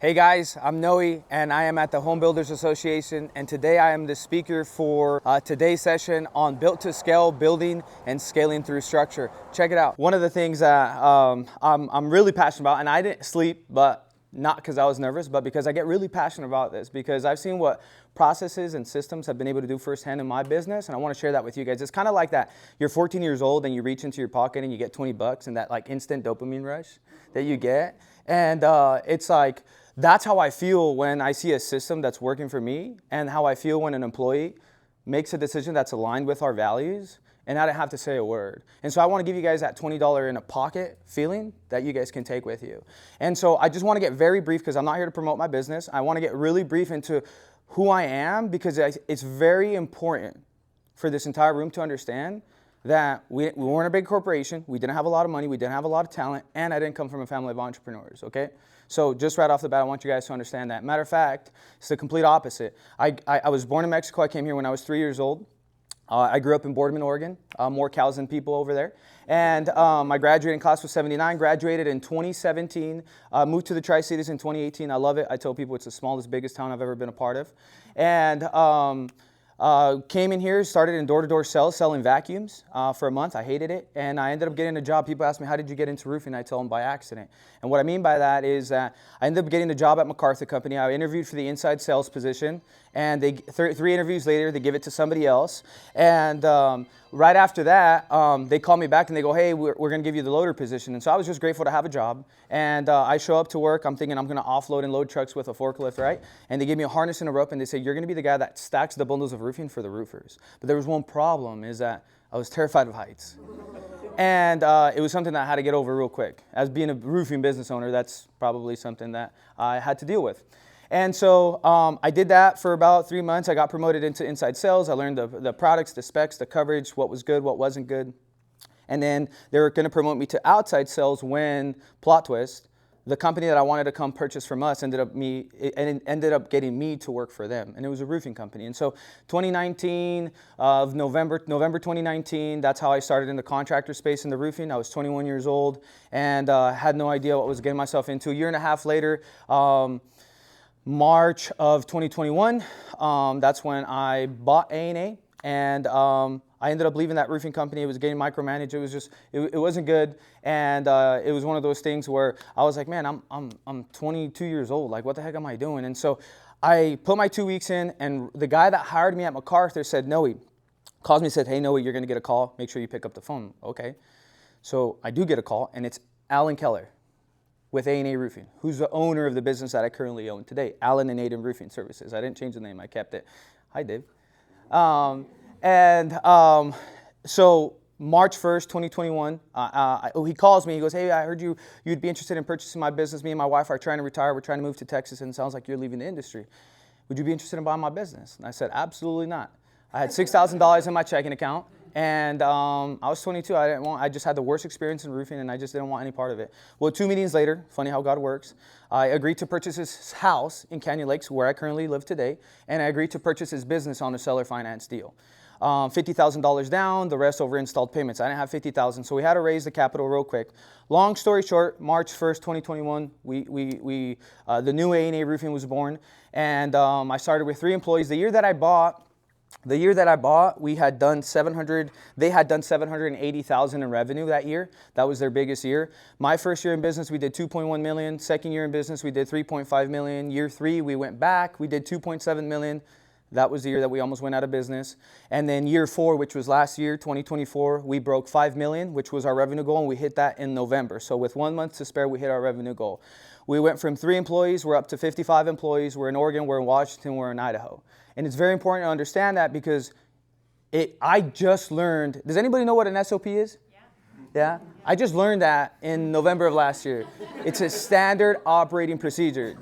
Hey guys, I'm Noe and I am at the Homebuilders Association, and today I am the speaker for today's session on built to scale, building and scaling through structure. Check it out. One of the things that I'm really passionate about, and I didn't sleep, but not because I was nervous, but because I get really passionate about this, because I've seen what processes and systems have been able to do firsthand in my business, and I want to share that with you guys. It's kind of like that. You're 14 years old and you reach into your pocket and you get 20 bucks and that like instant dopamine rush that you get. And it's like, that's how I feel when I see a system that's working for me, and how I feel when an employee makes a decision that's aligned with our values and I don't have to say a word. And so I want to give you guys that $20 in a pocket feeling that you guys can take with you. And so I just want to get very brief, because I'm not here to promote my business. I want to get really brief into who I am, because it's very important for this entire room to understand that we weren't a big corporation, we didn't have a lot of money, we didn't have a lot of talent, and I didn't come from a family of entrepreneurs, okay? So just right off the bat, I want you guys to understand that. Matter of fact, it's the complete opposite. I was born in Mexico. I came here when I was 3 years old. I grew up in Boardman, Oregon, more cows than people over there. And my graduating class was 79, graduated in 2017, moved to the Tri-Cities in 2018. I love it. I tell people it's the smallest, biggest town I've ever been a part of. And came in here, started in door-to-door sales, selling vacuums for a month. I hated it, and I ended up getting a job. People ask me, how did you get into roofing? I tell them, by accident. And what I mean by that is that I ended up getting a job at MacArthur Company. I interviewed for the inside sales position, and three interviews later, they give it to somebody else. And right after that, they call me back and they go, hey, we're going to give you the loader position. And so I was just grateful to have a job. And I show up to work. I'm thinking I'm going to offload and load trucks with a forklift, right? And they give me a harness and a rope, and they say, you're going to be the guy that stacks the bundles of roofing for the roofers. But there was one problem, is that I was terrified of heights. And it was something that I had to get over real quick. As being a roofing business owner, that's probably something that I had to deal with. And so I did that for about 3 months. I got promoted into inside sales. I learned the products, the specs, the coverage, what was good, what wasn't good. And then they were going to promote me to outside sales when, plot twist, the company that I wanted to come purchase from us ended up getting me to work for them. And it was a roofing company. And so 2019, November 2019, that's how I started in the contractor space in the roofing. I was 21 years old and had no idea what I was getting myself into. A year and a half later, March of 2021, that's when I bought A&A, and I ended up leaving that roofing company. It was getting micromanaged. It was just, it wasn't good, and it was one of those things where I was like, man, I'm 22 years old. Like, what the heck am I doing? And so I put my 2 weeks in, and the guy that hired me at MacArthur said, Noe, calls me and said, hey, Noe, you're going to get a call. Make sure you pick up the phone. Okay. So I do get a call, and it's Alan Keller with A&A Roofing, who's the owner of the business that I currently own today, Alan and Aiden Roofing Services. I didn't change the name, I kept it. Hi, Dave. So March 1st, 2021, he calls me, he goes, hey, I heard you'd be interested in purchasing my business. Me and my wife are trying to retire, we're trying to move to Texas, and it sounds like you're leaving the industry. Would you be interested in buying my business? And I said, absolutely not. I had $6,000 in my checking account. And I was 22. I just had the worst experience in roofing, and I just didn't want any part of it. Well, 2 meetings later, funny how God works, I agreed to purchase his house in Canyon Lakes, where I currently live today, and I agreed to purchase his business on a seller finance deal. $50,000 down, the rest over installed payments. I didn't have $50,000, so we had to raise the capital real quick. Long story short, March 1st, 2021, the new A&A Roofing was born, and I started with 3 employees. The year that I bought, we had done they had done $780,000 in revenue that year. That was their biggest year. My first year in business, we did $2.1 million. Second year in business, we did $3.5 million. Year 3, we went back, we did $2.7 million. That was the year that we almost went out of business. And then year 4, which was last year, 2024, we broke $5 million, which was our revenue goal, and we hit that in November. So with 1 month to spare, we hit our revenue goal. We went from 3 employees, we're up to 55 employees. We're in Oregon, we're in Washington, we're in Idaho. And it's very important to understand that, because I just learned, does anybody know what an SOP is? Yeah? I just learned that in November of last year. It's a standard operating procedure.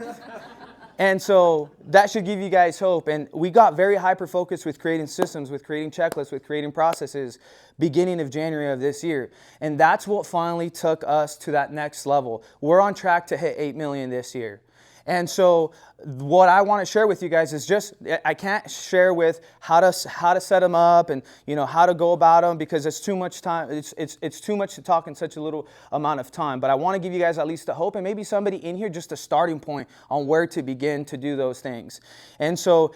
And so that should give you guys hope. And we got very hyper-focused with creating systems, with creating checklists, with creating processes beginning of January of this year. And that's what finally took us to that next level. We're on track to hit 8 million this year. And so what I want to share with you guys is just, I can't share with how to set them up and, you know, how to go about them, because it's too much time. It's too much to talk in such a little amount of time. But I want to give you guys at least a hope, and maybe somebody in here just a starting point on where to begin to do those things. And so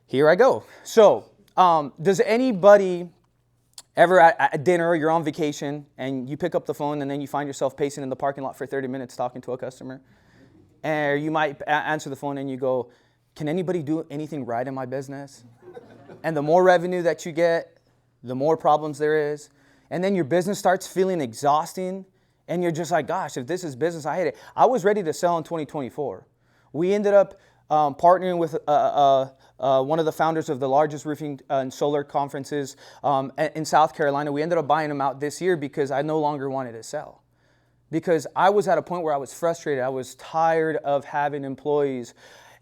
here I go. So does anybody ever at dinner, or you're on vacation and you pick up the phone and then you find yourself pacing in the parking lot for 30 minutes talking to a customer? Or you might answer the phone and you go, can anybody do anything right in my business? And the more revenue that you get, the more problems there is. And then your business starts feeling exhausting. And you're just like, gosh, if this is business, I hate it. I was ready to sell in 2024. We ended up partnering with one of the founders of the largest roofing and solar conferences in South Carolina. We ended up buying them out this year because I no longer wanted to sell. Because I was at a point where I was frustrated. I was tired of having employees.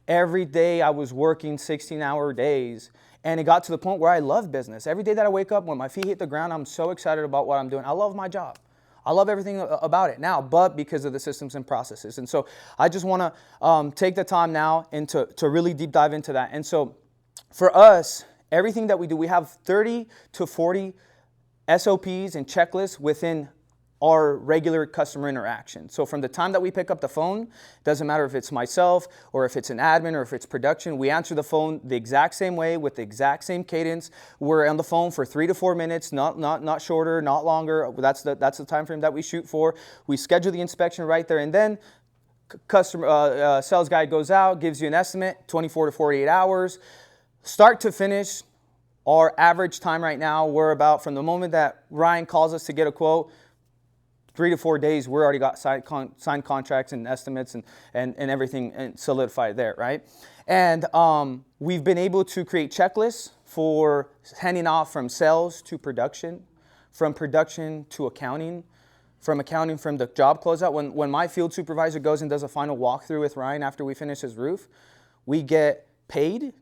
Every day I was working 16-hour days. And it got to the point where I love business. Every day that I wake up, when my feet hit the ground, I'm so excited about what I'm doing. I love my job. I love everything about it now, but because of the systems and processes. And so I just want to take the time now and to really deep dive into that. And so for us, everything that we do, we have 30 to 40 SOPs and checklists within our regular customer interaction. So from the time that we pick up the phone, doesn't matter if it's myself or if it's an admin or if it's production, we answer the phone the exact same way with the exact same cadence. We're on the phone for 3 to 4 minutes, not shorter, not longer. That's the time frame that we shoot for. We schedule the inspection right there, and then customer sales guy goes out, gives you an estimate, 24 to 48 hours. Start to finish, our average time right now, we're about, from the moment that Ryan calls us to get a quote, 3 to 4 days, we're already got signed contracts and estimates and everything solidified there, right? And we've been able to create checklists for handing off from sales to production, from production to accounting, from accounting from the job closeout. When my field supervisor goes and does a final walkthrough with Ryan after we finish his roof, we get paid,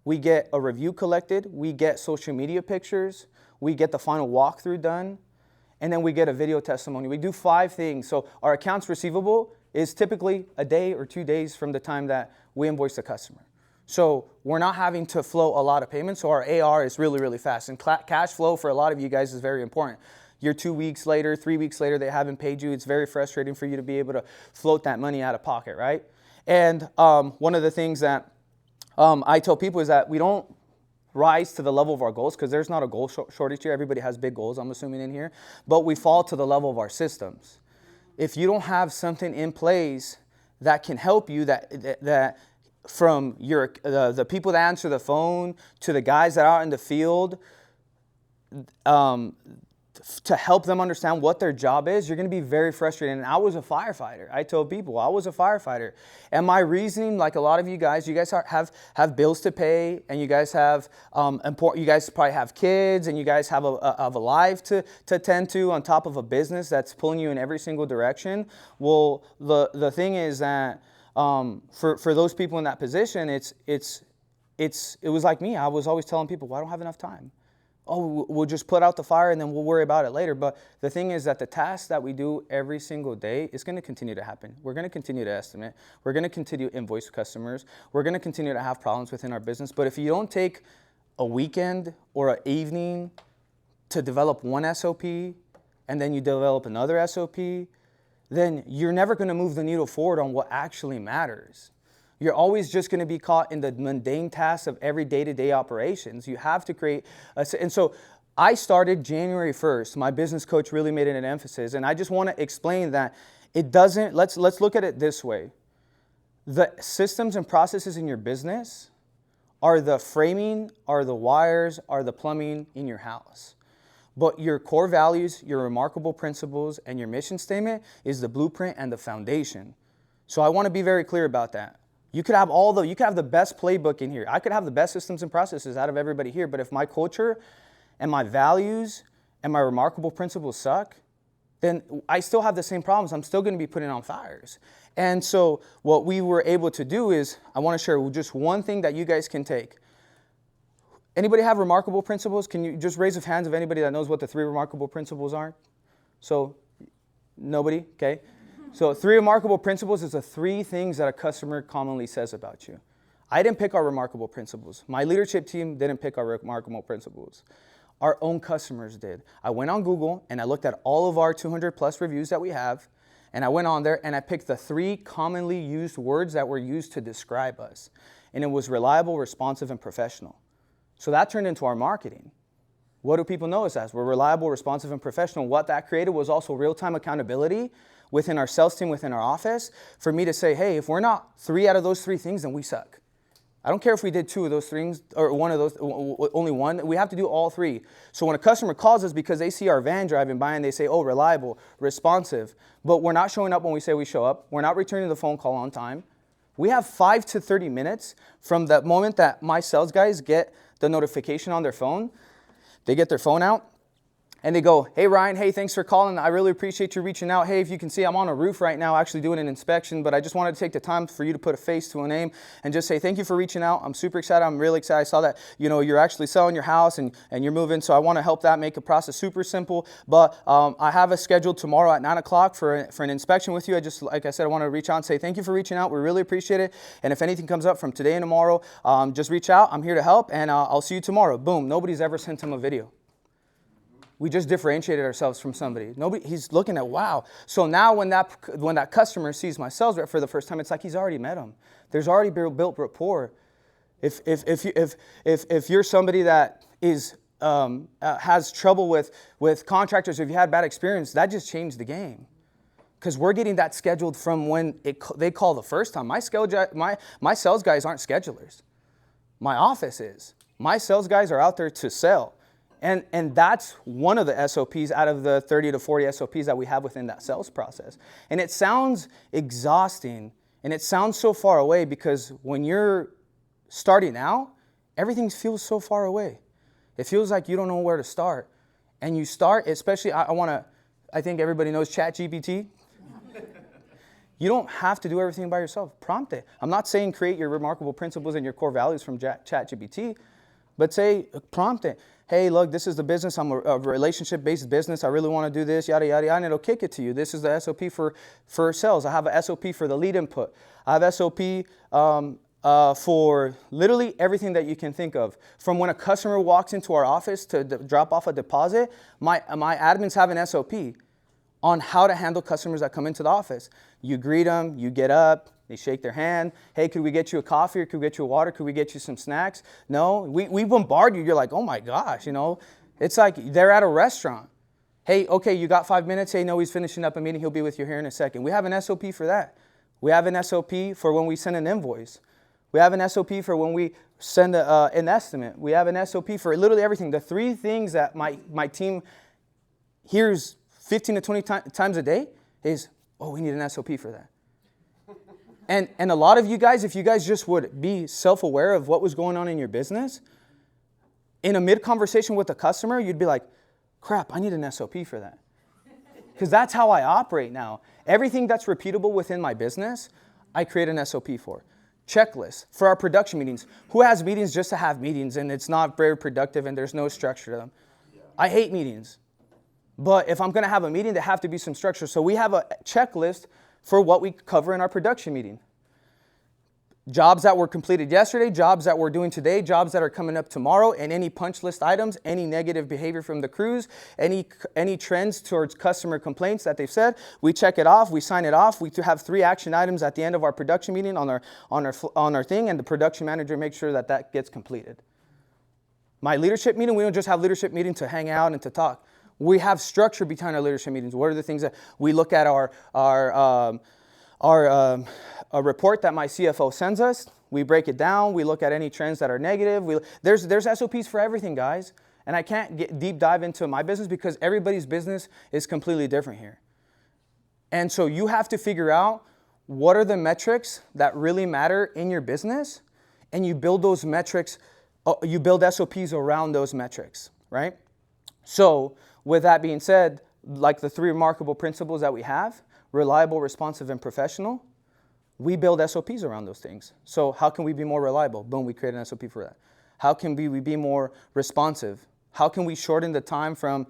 we get a review collected, we get social media pictures, we get the final walkthrough done, and then we get a video testimony. We do 5 things. So our accounts receivable is typically a day or 2 days from the time that we invoice the customer. So we're not having to flow a lot of payments, so our AR is really, really fast. And cash flow for a lot of you guys is very important. You're 2 weeks later, 3 weeks later, they haven't paid you. It's very frustrating for you to be able to float that money out of pocket, right? And one of the things that I tell people is that we don't rise to the level of our goals, because there's not a goal shortage here. Everybody has big goals, I'm assuming, in here. But we fall to the level of our systems. If you don't have something in place that can help you, that from the people that answer the phone to the guys that are out in the field, to help them understand what their job is, you're going to be very frustrated. And I was a firefighter. I told people I was a firefighter. And my reasoning, like a lot of you guys have bills to pay, and you guys have you guys probably have kids, and you guys have a life to tend to on top of a business that's pulling you in every single direction. Well, the thing is that for those people in that position, it was like me. I was always telling people, well, I don't have enough time. Oh, we'll just put out the fire and then we'll worry about it later. But the thing is that the tasks that we do every single day is going to continue to happen. We're going to continue to estimate. We're going to continue to invoice customers. We're going to continue to have problems within our business. But if you don't take a weekend or an evening to develop one SOP, and then you develop another SOP, then you're never going to move the needle forward on what actually matters. You're always just going to be caught in the mundane tasks of every day-to-day operations. You have to create and so I started January 1st. My business coach really made it an emphasis, and I just want to explain that it doesn't, let's look at it this way. The systems and processes in your business are the framing, are the wires, are the plumbing in your house. But your core values, your remarkable principles, and your mission statement is the blueprint and the foundation. So I want to be very clear about that. You could have the best playbook in here. I could have the best systems and processes out of everybody here, but if my culture and my values and my remarkable principles suck, then I still have the same problems. I'm still going to be putting on fires. And so what we were able to do is, I want to share just one thing that you guys can take. Anybody have remarkable principles? Can you just raise of hands of anybody that knows what the 3 remarkable principles are? So, nobody? Okay. So 3 remarkable principles is the 3 things that a customer commonly says about you. I didn't pick our remarkable principles. My leadership team didn't pick our remarkable principles. Our own customers did. I went on Google and I looked at all of our 200 plus reviews that we have, and I went on there and I picked the 3 commonly used words that were used to describe us. And it was reliable, responsive, and professional. So that turned into our marketing. What do people know us as? We're reliable, responsive, and professional. What that created was also real-time accountability within our sales team, within our office, for me to say, hey, if we're not 3 out of those 3 things, then we suck. I don't care if we did 2 of those things or one of those, only one. We have to do all 3. So when a customer calls us because they see our van driving by and they say, oh, reliable, responsive, but we're not showing up when we say we show up, we're not returning the phone call on time, we have 5 to 30 minutes from the moment that my sales guys get the notification on their phone. They get their phone out and they go, hey, Ryan, hey, thanks for calling. I really appreciate you reaching out. Hey, if you can see, I'm on a roof right now actually doing an inspection, but I just wanted to take the time for you to put a face to a name and just say thank you for reaching out. I'm super excited. I'm really excited. I saw that, you're actually selling your house and you're moving, so I want to help that, make the process super simple. But I have a schedule tomorrow at 9 o'clock for an inspection with you. Like I said, I want to reach out and say thank you for reaching out. We really appreciate it. And if anything comes up from today and tomorrow, just reach out. I'm here to help, and I'll see you tomorrow. Boom. Nobody's ever sent him a video. We just differentiated ourselves from somebody. He's looking at, wow. So now when that customer sees my sales rep for the first time, it's like he's already met him. There's already built rapport. If you're somebody that is has trouble with contractors, if you had bad experience, that just changed the game. Because we're getting that scheduled from when they call the first time. My sales guys aren't schedulers. My office is. My sales guys are out there to sell. And that's one of the SOPs out of the 30 to 40 SOPs that we have within that sales process. And it sounds exhausting, and it sounds so far away because when you're starting out, everything feels so far away. It feels like you don't know where to start. And you start, especially, I think everybody knows ChatGPT. You don't have to do everything by yourself. Prompt it. I'm not saying create your remarkable principles and your core values from ChatGPT, but prompt it. Hey, look, this is the business. I'm a relationship-based business. I really want to do this, yada, yada, yada, and it'll kick it to you. This is the SOP for sales. I have a SOP for the lead input. I have SOP for literally everything that you can think of. From when a customer walks into our office to drop off a deposit, my admins have an SOP on how to handle customers that come into the office. You greet them, you get up, they shake their hand. Hey, could we get you a coffee, or could we get you a water? Could we get you some snacks? No, we bombard you. You're like, oh my gosh, It's like they're at a restaurant. Hey, okay, you got 5 minutes? Hey, no, he's finishing up a meeting. He'll be with you here in a second. We have an SOP for that. We have an SOP for when we send an invoice. We have an SOP for when we send an estimate. We have an SOP for literally everything. The 3 things that my team hears 15 to 20 times a day is, oh, we need an SOP for that. And a lot of you guys, if you guys just would be self-aware of what was going on in your business, in a mid-conversation with a customer, you'd be like, crap, I need an SOP for that. Because that's how I operate now. Everything that's repeatable within my business, I create an SOP for. Checklist for our production meetings. Who has meetings just to have meetings and it's not very productive and there's no structure to them? I hate meetings. But if I'm going to have a meeting, there have to be some structure. So we have a checklist for what we cover in our production meeting. Jobs that were completed yesterday, jobs that we're doing today, jobs that are coming up tomorrow, and any punch list items, any negative behavior from the crews, any trends towards customer complaints that they've said. We check it off, we sign it off. We have 3 action items at the end of our production meeting on our thing, and the production manager makes sure that gets completed. My leadership meeting, we don't just have leadership meeting to hang out and to talk. We have structure behind our leadership meetings. What are the things that we look at our report that my CFO sends us? We break it down. We look at any trends that are negative. There's SOPs for everything, guys. And I can't deep dive into my business because everybody's business is completely different here. And so you have to figure out what are the metrics that really matter in your business, and you build those metrics, you build SOPs around those metrics, right? So with that being said, like the 3 remarkable principles that we have, reliable, responsive, and professional, we build SOPs around those things. So how can we be more reliable? Boom, we create an SOP for that. How can we be more responsive? How can we shorten the time from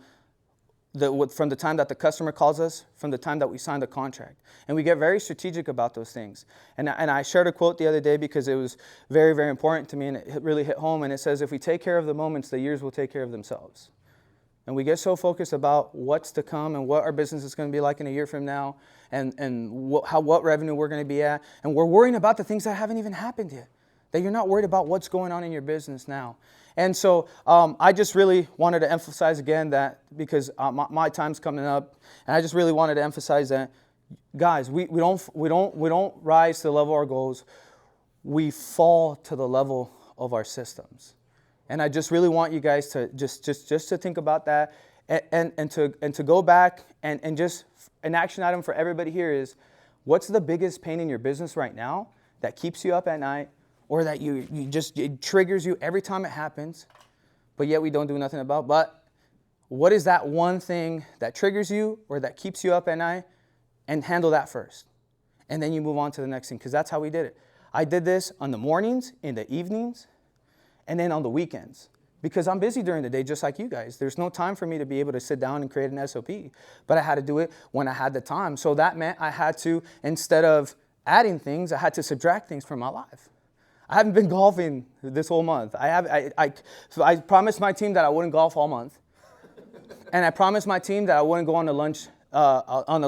from the time that the customer calls us, from the time that we sign the contract. And we get very strategic about those things. And I shared a quote the other day because it was very, very important to me, and it really hit home. And it says, if we take care of the moments, the years will take care of themselves. And we get so focused about what's to come and what our business is going to be like in a year from now, and what revenue we're going to be at. And we're worrying about the things that haven't even happened yet, that you're not worried about what's going on in your business now. And so I just really wanted to emphasize again that, because my time's coming up, and I just really wanted to emphasize that, guys, we don't rise to the level of our goals. We fall to the level of our systems. And I just really want you guys to just to think about that, and to go back and just an action item for everybody here is, what's the biggest pain in your business right now that keeps you up at night, or that it triggers you every time it happens, but yet we don't do nothing about? But what is that one thing that triggers you or that keeps you up at night? And handle that first. And then you move on to the next thing, because that's how we did it. I did this on the mornings, in the evenings, and then on the weekends. Because I'm busy during the day just like you guys. There's no time for me to be able to sit down and create an SOP. But I had to do it when I had the time. So that meant I had to, instead of adding things, I had to subtract things from my life. I haven't been golfing this whole month. I promised my team that I wouldn't golf all month. And I promised my team that I wouldn't go on the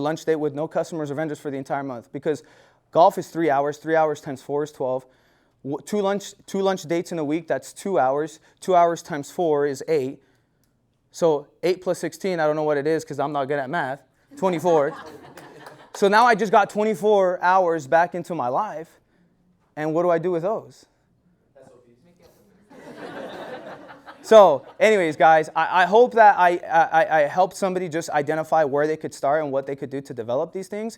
lunch date with no customers or vendors for the entire month, because golf is 3 hours. 3 hours times 4 is 12. Two lunch dates in a week, that's 2 hours. 2 hours times 4 is 8. So 8 plus 16, I don't know what it is because I'm not good at math, 24. So now I just got 24 hours back into my life. And what do I do with those? So anyways, guys, I hope that I helped somebody just identify where they could start and what they could do to develop these things.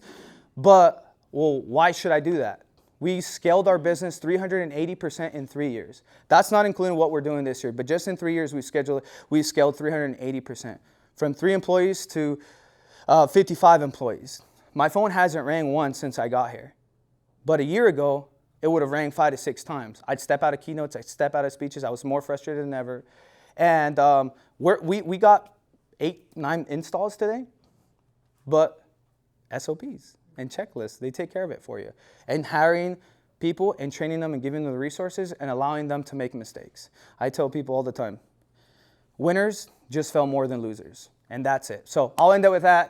But, well, why should I do that? We scaled our business 380% in 3 years. That's not including what we're doing this year, but just in 3 years we scaled 380%. From 3 employees to 55 employees. My phone hasn't rang once since I got here. But a year ago, it would have rang 5 to 6 times. I'd step out of keynotes, I'd step out of speeches. I was more frustrated than ever. And we got 8, 9 installs today, but SOPs and checklists, they take care of it for you. And hiring people and training them and giving them the resources and allowing them to make mistakes. I tell people all the time, winners just fail more than losers. And that's it. So I'll end up with that.